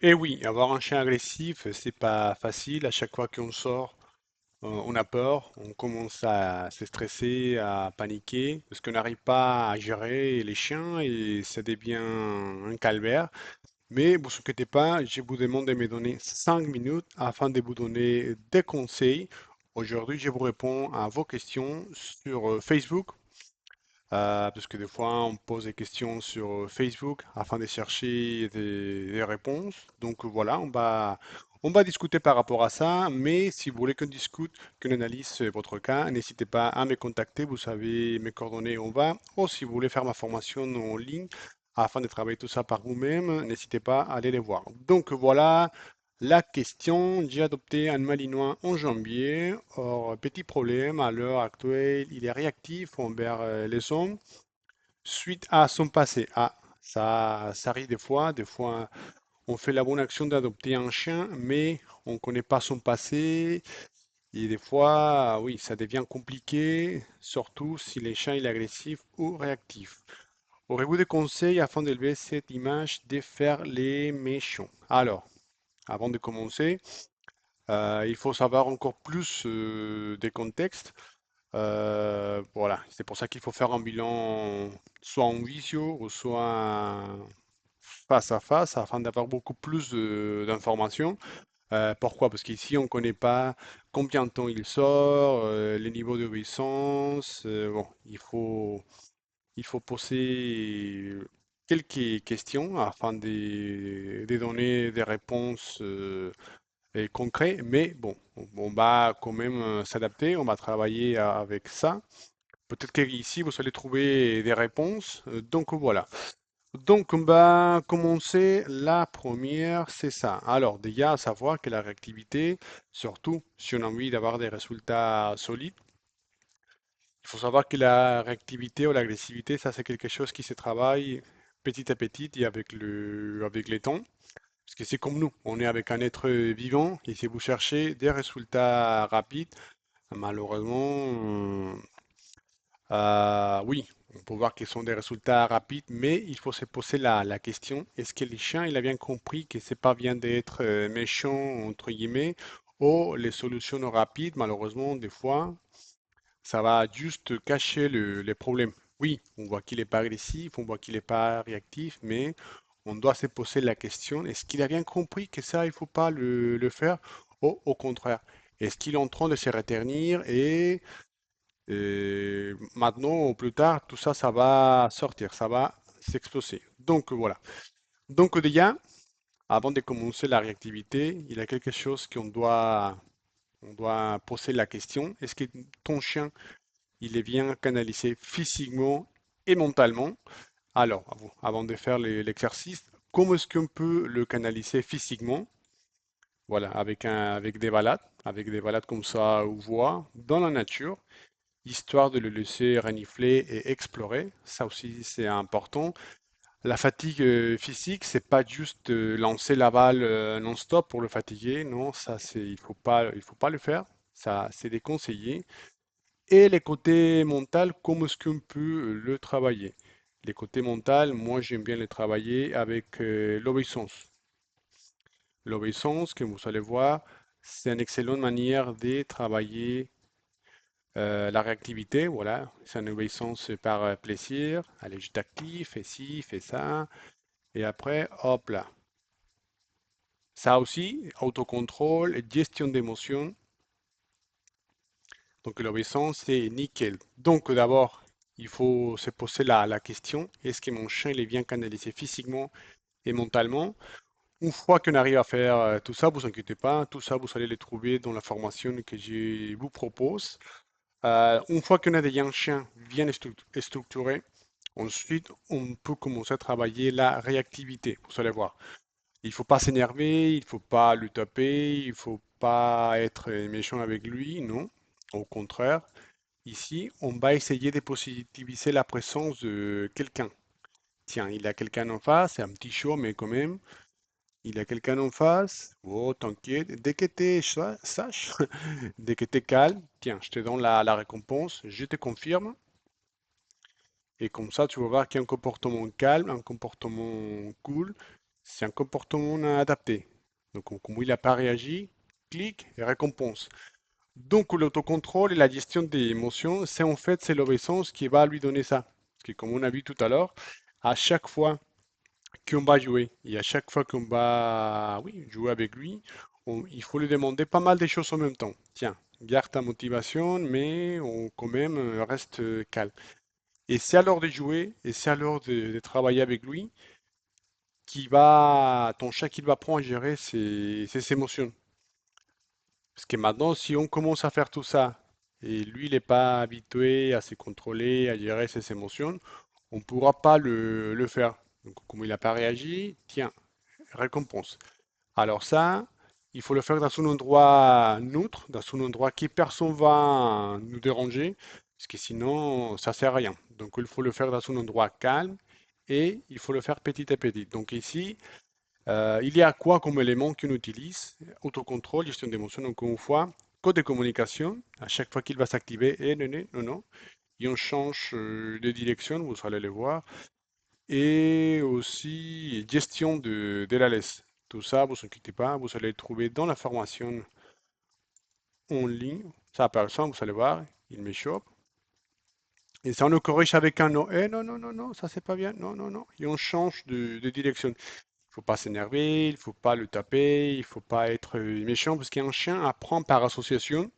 Et oui, avoir un chien agressif, c'est pas facile. À chaque fois qu'on sort, on a peur, on commence à se stresser, à paniquer, parce qu'on n'arrive pas à gérer les chiens et ça devient un calvaire. Mais vous inquiétez pas, je vous demande de me donner 5 minutes afin de vous donner des conseils. Aujourd'hui, je vous réponds à vos questions sur Facebook, parce que des fois, on pose des questions sur Facebook afin de chercher des réponses. Donc voilà, on va discuter par rapport à ça. Mais si vous voulez qu'on discute, qu'on analyse votre cas, n'hésitez pas à me contacter. Vous savez mes coordonnées en bas. Ou si vous voulez faire ma formation en ligne afin de travailler tout ça par vous-même, n'hésitez pas à aller les voir. Donc voilà. La question, j'ai adopté un Malinois en janvier. Or, petit problème, à l'heure actuelle, il est réactif envers les hommes suite à son passé. Ah, ça arrive des fois. Des fois, on fait la bonne action d'adopter un chien, mais on ne connaît pas son passé. Et des fois, oui, ça devient compliqué, surtout si le chien est agressif ou réactif. Aurez-vous des conseils afin d'élever cette image de faire les méchants? Alors, avant de commencer, il faut savoir encore plus des contextes. Voilà, c'est pour ça qu'il faut faire un bilan soit en visio ou soit face à face afin d'avoir beaucoup plus d'informations. Pourquoi? Parce qu'ici, on ne connaît pas combien de temps il sort, les niveaux d'obéissance. Bon, il faut poser quelques questions afin de donner des réponses concrètes, mais bon, on va quand même s'adapter, on va travailler avec ça. Peut-être qu'ici, vous allez trouver des réponses. Donc voilà. Donc on va commencer. La première, c'est ça. Alors déjà, à savoir que la réactivité, surtout si on a envie d'avoir des résultats solides, il faut savoir que la réactivité ou l'agressivité, ça c'est quelque chose qui se travaille petit à petit et avec le temps. Parce que c'est comme nous, on est avec un être vivant et si vous cherchez des résultats rapides, malheureusement, oui, on peut voir qu'ils sont des résultats rapides, mais il faut se poser la question, est-ce que les chiens, il a bien compris que c'est pas bien d'être méchant, entre guillemets, ou les solutions rapides, malheureusement, des fois, ça va juste cacher les problèmes. Oui, on voit qu'il n'est pas agressif, on voit qu'il n'est pas réactif, mais on doit se poser la question, est-ce qu'il a bien compris que ça, il ne faut pas le faire, ou au contraire, est-ce qu'il est en train de se reternir et maintenant ou plus tard, tout ça, ça va sortir, ça va s'exploser. Donc voilà. Donc déjà, avant de commencer la réactivité, il y a quelque chose on doit poser la question. Est-ce que ton chien, il est bien canalisé physiquement et mentalement? Alors, avant de faire l'exercice, comment est-ce qu'on peut le canaliser physiquement? Voilà, avec des balades comme ça ou voix dans la nature, histoire de le laisser renifler et explorer. Ça aussi, c'est important. La fatigue physique, c'est pas juste lancer la balle non-stop pour le fatiguer. Non, ça, il faut pas le faire. Ça, c'est déconseillé. Et les côtés mental, comment est-ce qu'on peut le travailler? Les côtés mental, moi, j'aime bien les travailler avec l'obéissance. L'obéissance, que vous allez voir, c'est une excellente manière de travailler la réactivité, voilà, c'est une obéissance par plaisir. Allez, je t'active, fais ci, fais ça. Et après, hop là. Ça aussi, autocontrôle, gestion d'émotions. Donc l'obéissance, c'est nickel. Donc d'abord, il faut se poser la question, est-ce que mon chien il est bien canalisé physiquement et mentalement? Une fois qu'on arrive à faire tout ça, vous inquiétez pas, tout ça, vous allez le trouver dans la formation que je vous propose. Une fois qu'on a déjà un chien bien structuré, ensuite, on peut commencer à travailler la réactivité. Vous allez voir. Il ne faut pas s'énerver, il ne faut pas le taper, il ne faut pas être méchant avec lui, non. Au contraire, ici, on va essayer de positiviser la présence de quelqu'un. Tiens, il y a quelqu'un en face, c'est un petit chaud, mais quand même, il y a quelqu'un en face. Oh, t'inquiète. Dès que tu sage, dès que tu es calme, tiens, je te donne la récompense, je te confirme. Et comme ça, tu vas voir qu'il y a un comportement calme, un comportement cool. c'est un comportement adapté. Donc, comme il n'a pas réagi, clic et récompense. Donc, l'autocontrôle et la gestion des émotions, c'est l'obéissance qui va lui donner ça. Parce que, comme on a vu tout à l'heure, à chaque fois qu'on va jouer et à chaque fois qu'on va, oui, jouer avec lui, il faut lui demander pas mal de choses en même temps. Tiens, garde ta motivation, mais quand même reste calme. Et c'est à l'heure de jouer et c'est à l'heure de travailler avec lui ton chat qui va apprendre à gérer ses émotions. Parce que maintenant, si on commence à faire tout ça et lui, il n'est pas habitué à se contrôler, à gérer ses émotions, on ne pourra pas le faire. Donc, comme il n'a pas réagi, tiens, récompense. Alors ça, il faut le faire dans un endroit neutre, dans un endroit qui personne va nous déranger, parce que sinon, ça sert à rien. Donc, il faut le faire dans un endroit calme et il faut le faire petit à petit. Donc ici, il y a quoi comme élément qu'on utilise? Autocontrôle, gestion d'émotion, encore une fois. Code de communication, à chaque fois qu'il va s'activer, et non, non, non, non. Et on change de direction, vous allez le voir. Et aussi gestion de la laisse. Tout ça, vous inquiétez pas, vous allez le trouver dans la formation en ligne. Ça apparaît ça, vous allez voir, il m'échappe. Et ça, on le corrige avec un non. Eh non, non, non, non, ça c'est pas bien. Non, non, non. Et on change de direction. Il faut pas s'énerver, il faut pas le taper, il faut pas être méchant parce qu'un chien apprend par association.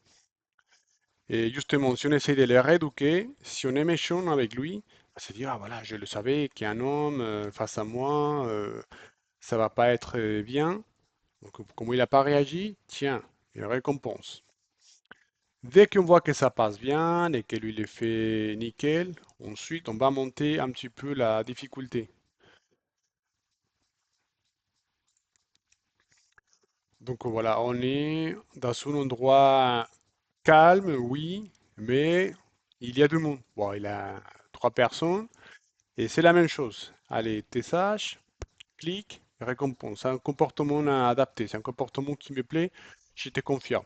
Et justement, si on essaie de le rééduquer, si on est méchant avec lui, il va se dire, ah voilà, je le savais qu'il y a un homme face à moi, ça va pas être bien. Donc, comme il n'a pas réagi, tiens, il récompense. Dès qu'on voit que ça passe bien et que lui il est fait nickel, ensuite on va monter un petit peu la difficulté. Donc voilà, on est dans un endroit calme, oui, mais il y a du monde. Bon, il a trois personnes et c'est la même chose. Allez, t'es sage, clique, récompense. C'est un comportement adapté, c'est un comportement qui me plaît, je te confirme.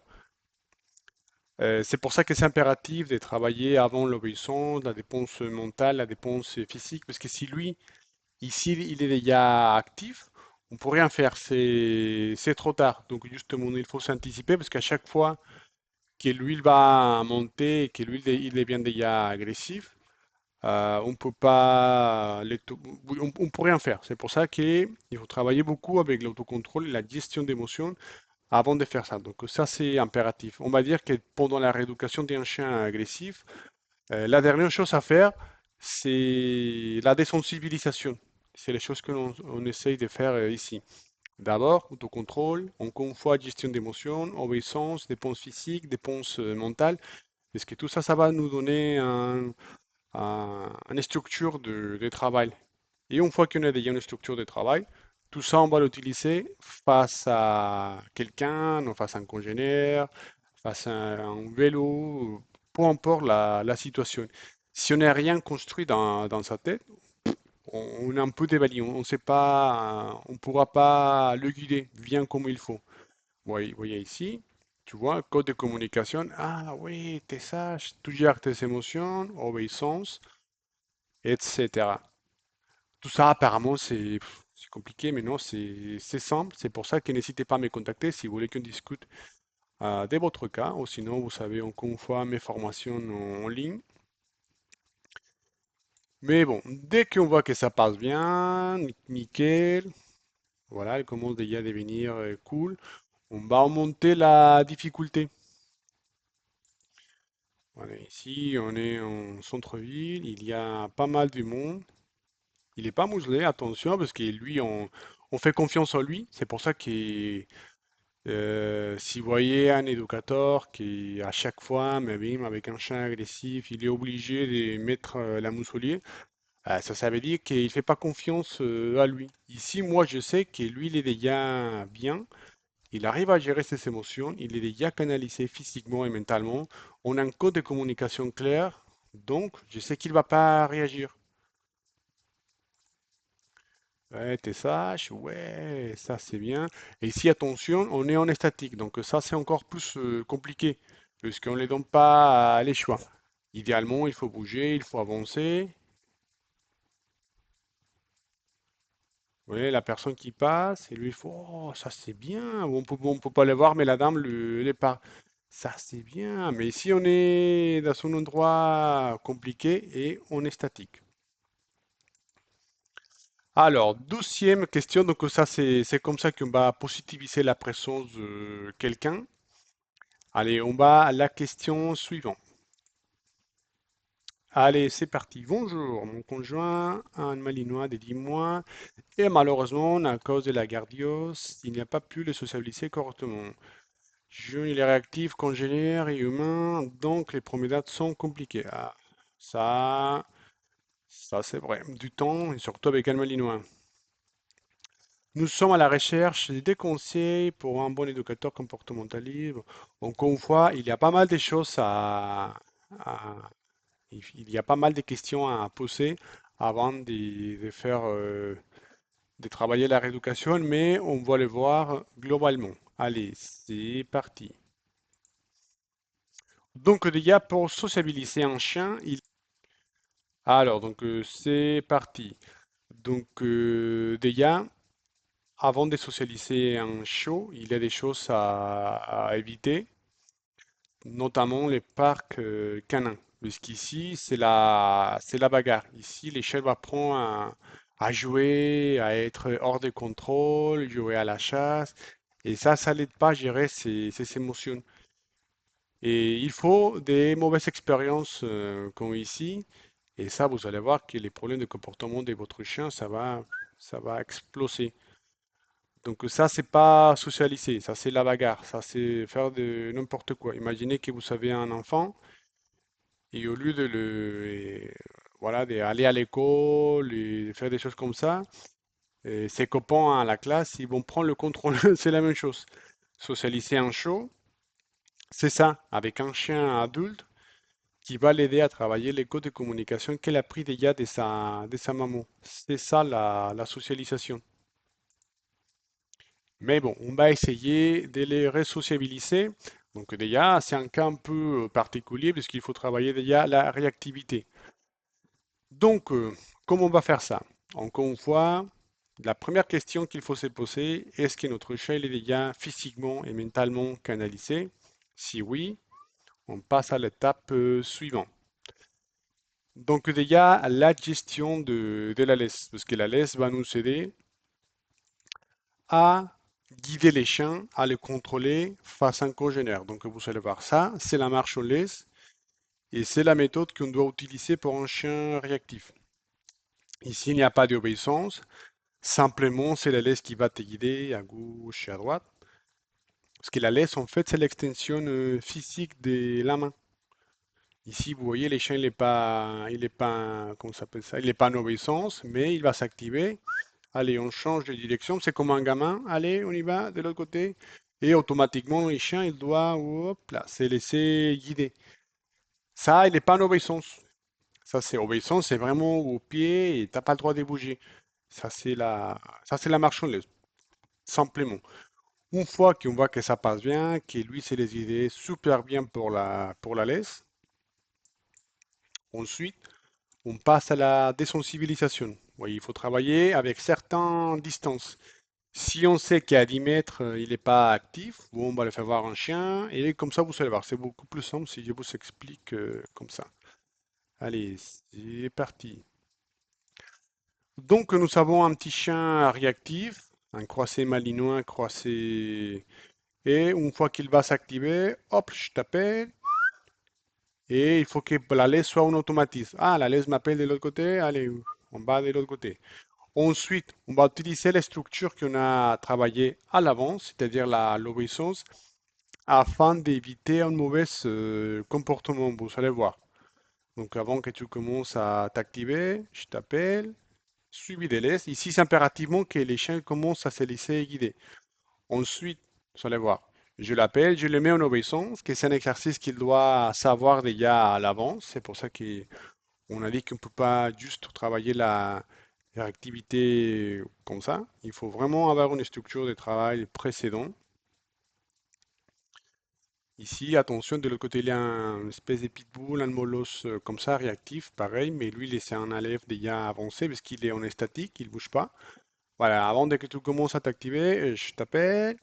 C'est pour ça que c'est impératif de travailler avant l'obéissance, la dépense mentale, la dépense physique, parce que si lui, ici, il est déjà actif, on ne peut rien faire, c'est trop tard. Donc justement, il faut s'anticiper, parce qu'à chaque fois que l'huile va monter, que l'huile il devient déjà agressif, on ne peut pas, on peut rien faire. C'est pour ça qu'il faut travailler beaucoup avec l'autocontrôle et la gestion d'émotions avant de faire ça. Donc ça, c'est impératif. On va dire que pendant la rééducation d'un chien agressif, la dernière chose à faire, c'est la désensibilisation. C'est les choses que l'on essaye de faire ici. D'abord, autocontrôle, encore une fois, gestion d'émotions, obéissance, dépenses physiques, dépenses mentales. Parce que tout ça, ça va nous donner une structure de travail. Et une fois qu'on a déjà une structure de travail, tout ça, on va l'utiliser face à quelqu'un, ou face à un congénère, face à un vélo, peu importe la situation. Si on n'a rien construit dans sa tête, on est un peu dévali, on ne sait pas, on ne pourra pas le guider bien comme il faut. Voyez ici, tu vois, code de communication. Ah oui, t'es sage, tu gères tes émotions, obéissance, etc. Tout ça, apparemment, c'est compliqué, mais non, c'est simple. C'est pour ça que n'hésitez pas à me contacter si vous voulez qu'on discute de votre cas, ou sinon, vous savez, encore une fois, mes formations en ligne. Mais bon, dès qu'on voit que ça passe bien, nickel, voilà, elle commence déjà à devenir cool, on va augmenter la difficulté. Voilà, ici, on est en centre-ville, il y a pas mal de monde. Il n'est pas muselé, attention, parce que lui, on fait confiance en lui. C'est pour ça que si vous voyez un éducateur qui, à chaque fois, mais bim, avec un chien agressif, il est obligé de mettre la muselier, ça veut dire qu'il ne fait pas confiance à lui. Ici, moi, je sais que lui, il est déjà bien. Il arrive à gérer ses émotions. Il est déjà canalisé physiquement et mentalement. On a un code de communication clair. Donc, je sais qu'il ne va pas réagir. Ouais, t'es sage, ouais, ça c'est bien. Et ici, attention, on est en statique, donc ça c'est encore plus compliqué, puisqu'on ne les donne pas les choix. Idéalement, il faut bouger, il faut avancer. Vous voyez, la personne qui passe, et lui, il faut, oh, ça c'est bien. On peut pas le voir, mais la dame, elle est pas. Ça c'est bien. Mais ici, on est dans un endroit compliqué et on est statique. Alors, douzième question. Donc, ça, c'est comme ça qu'on va positiviser la présence de quelqu'un. Allez, on va à la question suivante. Allez, c'est parti. Bonjour, mon conjoint, un Malinois de 10 mois, et malheureusement, à cause de la gardiose, il n'a pas pu le socialiser correctement. Jeune, il est réactif, congénère et humain, donc les promenades sont compliquées. Ah, ça, ça c'est vrai. Du temps, et surtout avec un Malinois. Nous sommes à la recherche des conseils pour un bon éducateur comportemental libre. Encore une fois, il y a pas mal de choses il y a pas mal de questions à poser avant de faire, de travailler la rééducation, mais on va le voir globalement. Allez, c'est parti. Donc déjà pour sociabiliser un chien, c'est parti. Déjà, avant de socialiser un chiot, il y a des choses à éviter, notamment les parcs canins. Parce qu'ici, c'est la bagarre. Ici, les chiens apprennent à jouer, à être hors de contrôle, jouer à la chasse. Et ça l'aide pas à gérer ses émotions. Et il faut des mauvaises expériences comme ici. Et ça, vous allez voir que les problèmes de comportement de votre chien, ça va exploser. Donc ça, c'est pas socialiser, ça c'est la bagarre, ça c'est faire de n'importe quoi. Imaginez que vous avez un enfant et au lieu de voilà, d'aller à l'école et faire des choses comme ça, ses copains à la classe, ils vont prendre le contrôle. C'est la même chose. Socialiser un show, c'est ça, avec un chien adulte qui va l'aider à travailler les codes de communication qu'elle a pris déjà de sa maman. C'est ça la socialisation. Mais bon, on va essayer de les resociabiliser. Donc déjà, c'est un cas un peu particulier parce qu'il faut travailler déjà la réactivité. Donc, comment on va faire ça? Encore une fois, la première question qu'il faut se poser, est-ce que notre chat il est déjà physiquement et mentalement canalisé? Si oui, on passe à l'étape suivante. Donc déjà, la gestion de la laisse, parce que la laisse va nous aider à guider les chiens, à les contrôler face à un congénère. Donc vous allez voir ça, c'est la marche aux laisse et c'est la méthode qu'on doit utiliser pour un chien réactif. Ici, il n'y a pas d'obéissance, simplement c'est la laisse qui va te guider à gauche et à droite. Parce que la laisse, en fait, c'est l'extension physique de la main. Ici, vous voyez, les chiens, il est pas, comment ça s'appelle ça? Il n'est pas en obéissance, mais il va s'activer. Allez, on change de direction. C'est comme un gamin. Allez, on y va de l'autre côté. Et automatiquement, le chien, il doit, hop là, se laisser guider. Ça, il n'est pas en obéissance. Ça, c'est obéissance, c'est vraiment au pied et t'as pas le droit de bouger. Ça, c'est la marchandise, simplement. Une fois qu'on voit que ça passe bien, que lui, c'est les idées super bien pour la laisse, ensuite, on passe à la désensibilisation. Oui, il faut travailler avec certaines distances. Si on sait qu'à 10 mètres, il n'est pas actif, bon, on va le faire voir un chien, et comme ça, vous allez voir, c'est beaucoup plus simple si je vous explique comme ça. Allez, c'est parti. Donc, nous avons un petit chien réactif, un croisé malinois, un croisé... Et une fois qu'il va s'activer, hop, je t'appelle, et il faut que la laisse soit un automatisme. Ah, la laisse m'appelle de l'autre côté, allez, on va de l'autre côté. Ensuite, on va utiliser les structures qu'on a travaillées à l'avance, c'est-à-dire l'obéissance, afin d'éviter un mauvais comportement. Vous allez voir. Donc avant que tu commences à t'activer, je t'appelle, suivi des laisses. Ici, c'est impérativement que les chiens commencent à se laisser guider. Ensuite, vous allez voir. Je l'appelle, je le mets en obéissance, que c'est un exercice qu'il doit savoir déjà à l'avance. C'est pour ça qu'on a dit qu'on ne peut pas juste travailler la activité comme ça. Il faut vraiment avoir une structure de travail précédente. Ici, attention, de l'autre côté, il y a une espèce de pitbull, un molosse comme ça, réactif, pareil, mais lui, c'est un élève déjà avancé parce qu'il est en statique, il ne bouge pas. Voilà, avant de que tu commences à t'activer, je t'appelle.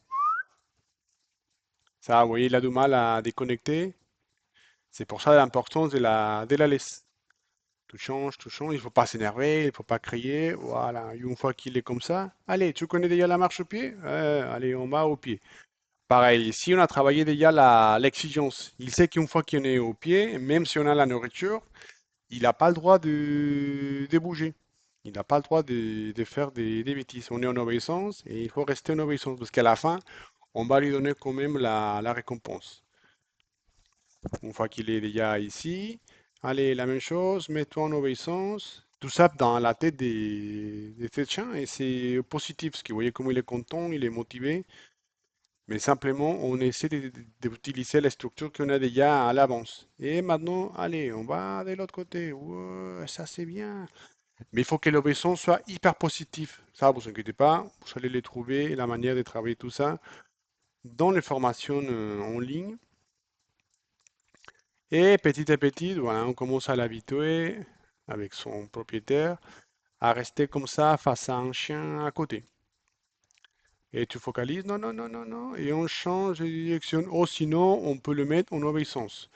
Ça, vous voyez, il a du mal à déconnecter. C'est pour ça l'importance de la laisse. Tu changes, il ne faut pas s'énerver, il ne faut pas crier. Voilà, et une fois qu'il est comme ça, allez, tu connais déjà la marche au pied? Allez, on va au pied. Pareil, si on a travaillé déjà l'exigence, il sait qu'une fois qu'on est au pied, même si on a la nourriture, il n'a pas le droit de bouger. Il n'a pas le droit de faire des bêtises. On est en obéissance et il faut rester en obéissance parce qu'à la fin, on va lui donner quand même la récompense. Une fois qu'il est déjà ici, allez, la même chose, mets-toi en obéissance. Tout ça dans la tête des chiens et c'est positif parce que vous voyez comment il est content, il est motivé. Mais simplement, on essaie d'utiliser la structure qu'on a déjà à l'avance. Et maintenant, allez, on va de l'autre côté. Ouais, ça c'est bien. Mais il faut que l'obéissance soit hyper positive. Ça, vous inquiétez pas, vous allez les trouver, la manière de travailler tout ça dans les formations en ligne. Et petit à petit, voilà, on commence à l'habituer avec son propriétaire à rester comme ça face à un chien à côté. Et tu focalises, non, non, non, non, non, et on change de direction. Ou sinon, on peut le mettre en obéissance.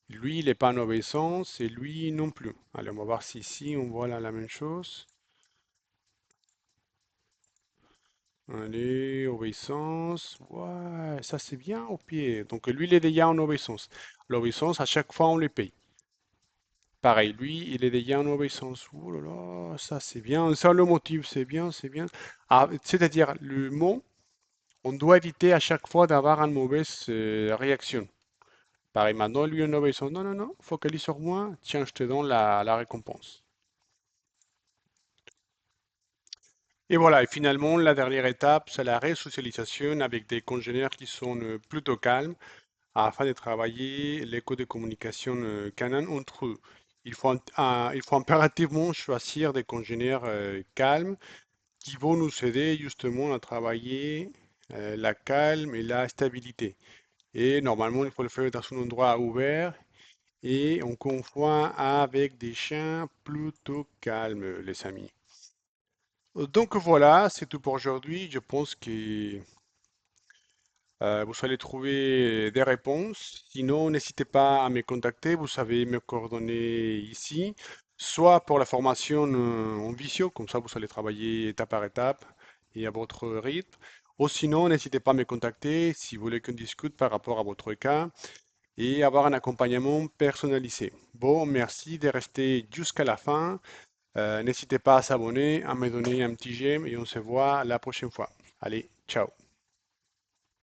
Lui, il n'est pas en obéissance et lui non plus. Allez, on va voir si ici on voit la même chose. Allez, obéissance. Ouais, ça c'est bien au pied. Donc lui, il est déjà en obéissance. L'obéissance, à chaque fois, on le paye. Pareil, lui, il est déjà en obéissance. Oh là là, ça c'est bien. Ça le motive, c'est bien, c'est bien. Ah, c'est-à-dire, le mot, on doit éviter à chaque fois d'avoir une mauvaise réaction. Pareil, maintenant, lui, en obéissance. Non, non, non, focalise sur moi. Tiens, je te donne la récompense. Et voilà, et finalement, la dernière étape, c'est la résocialisation avec des congénères qui sont plutôt calmes afin de travailler l'écho de communication canon entre eux. Il faut impérativement choisir des congénères calmes qui vont nous aider justement à travailler la calme et la stabilité. Et normalement, il faut le faire dans un endroit ouvert et en confort avec des chiens plutôt calmes, les amis. Donc voilà, c'est tout pour aujourd'hui. Je pense que vous allez trouver des réponses. Sinon, n'hésitez pas à me contacter. Vous savez me coordonner ici, soit pour la formation en visio, comme ça vous allez travailler étape par étape et à votre rythme. Ou sinon, n'hésitez pas à me contacter si vous voulez qu'on discute par rapport à votre cas et avoir un accompagnement personnalisé. Bon, merci de rester jusqu'à la fin. N'hésitez pas à s'abonner, à me donner un petit j'aime et on se voit la prochaine fois. Allez, ciao.